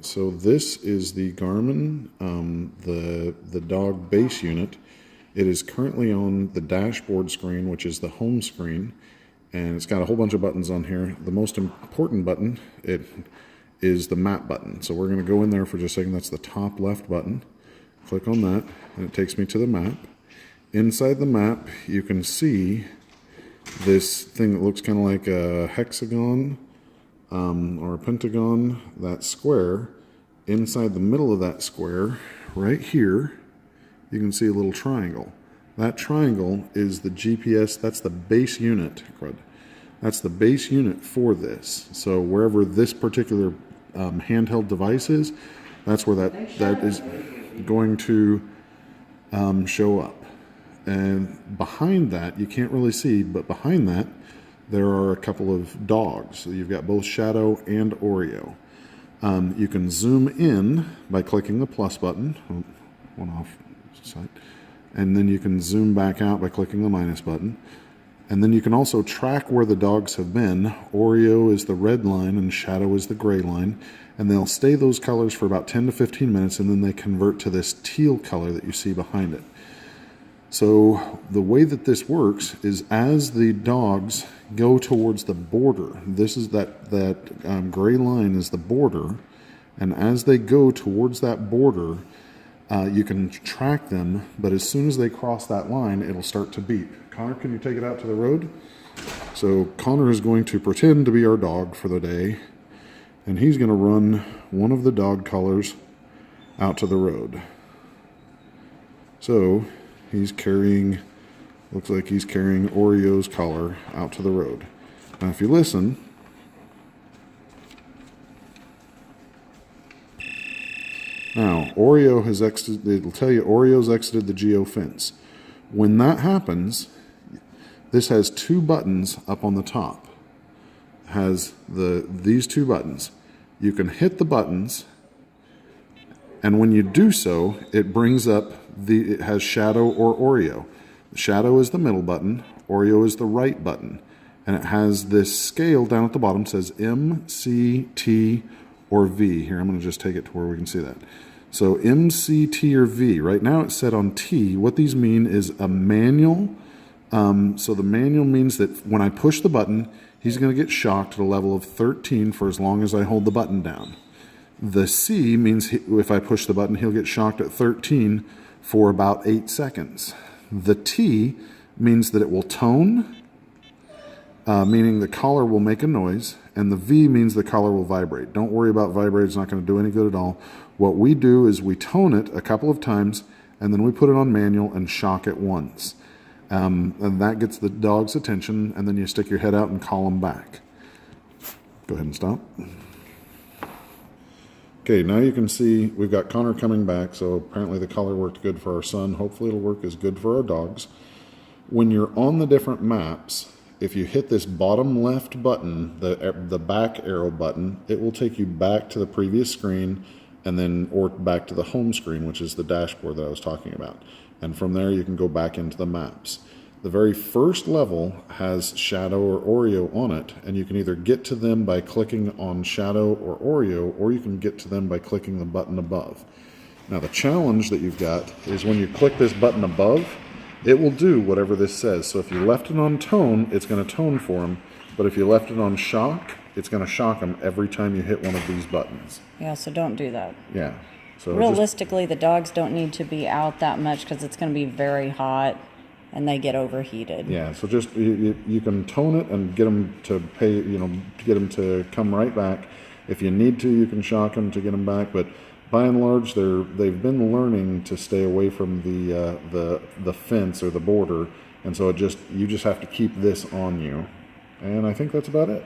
So this is the Garmin, the dog base unit. It is currently on the dashboard screen, which is the home screen, and it's got a whole bunch of buttons on here. The most important button is the map button. So we're going to go in there for just a second. That's the top left button. Click on that, and it takes me to the map. Inside the map, you can see this thing that looks kind of like a hexagon or a pentagon, that square. Inside the middle of that square, right here, you can see a little triangle. That triangle is the GPS, that's the base unit. That's the base unit for this. So wherever this particular handheld device is, that's where that is going to show up. And behind that, you can't really see, but behind that, there are a couple of dogs. So you've got both Shadow and Oreo. You can zoom in by clicking the plus button, one off side, and then you can zoom back out by clicking the minus button. And then you can also track where the dogs have been. Oreo is the red line and Shadow is the gray line. And they'll stay those colors for about 10 to 15 minutes, and then they convert to this teal color that you see behind it. So the way that this works is as the dogs go towards the border, this is that gray line is the border, and as they go towards that border, you can track them, but as soon as they cross that line, it'll start to beep. Connor, can you take it out to the road? So Connor is going to pretend to be our dog for the day, and he's going to run one of the dog colors out to the road. So he's carrying, looks like he's carrying Oreo's collar out to the road. Now if you listen, now Oreo has exited, it'll tell you Oreo's exited the geo fence. When that happens, this has two buttons up on the top. It has these two buttons. You can hit the buttons, and when you do so, it brings up it has Shadow or Oreo. Shadow is the middle button, Oreo is the right button, and it has this scale down at the bottom, says M, C, T, or V. Here, I'm going to just take it to where we can see that. So M, C, T, or V. Right now it's set on T. What these mean is a manual. So the manual means that when I push the button, he's going to get shocked at a level of 13 for as long as I hold the button down. The C means if I push the button, he'll get shocked at 13 for about 8 seconds. The T means that it will tone, meaning the collar will make a noise, and the V means the collar will vibrate. Don't worry about vibrate, it's not going to do any good at all. What we do is we tone it a couple of times, and then we put it on manual and shock it once. And that gets the dog's attention, and then you stick your head out and call them back. Go ahead and stop. Okay, now you can see we've got Connor coming back, so apparently the collar worked good for our son. Hopefully it'll work as good for our dogs. When you're on the different maps, if you hit this bottom left button, the back arrow button, it will take you back to the previous screen and then or back to the home screen, which is the dashboard that I was talking about. And from there you can go back into the maps. The very first level has Shadow or Oreo on it, and you can either get to them by clicking on Shadow or Oreo, or you can get to them by clicking the button above. Now the challenge that you've got is when you click this button above, it will do whatever this says. So if you left it on tone, it's going to tone for them, but if you left it on shock, it's going to shock them every time you hit one of these buttons. Yeah, so don't do that. Yeah. So realistically, the dogs don't need to be out that much because it's going to be very hot and they get overheated. Yeah, so just you can tone it and get them to pay, to get them to come right back. If you need to, you can shock them to get them back. But by and large, they've been learning to stay away from the fence or the border, and so you just have to keep this on you. And I think that's about it.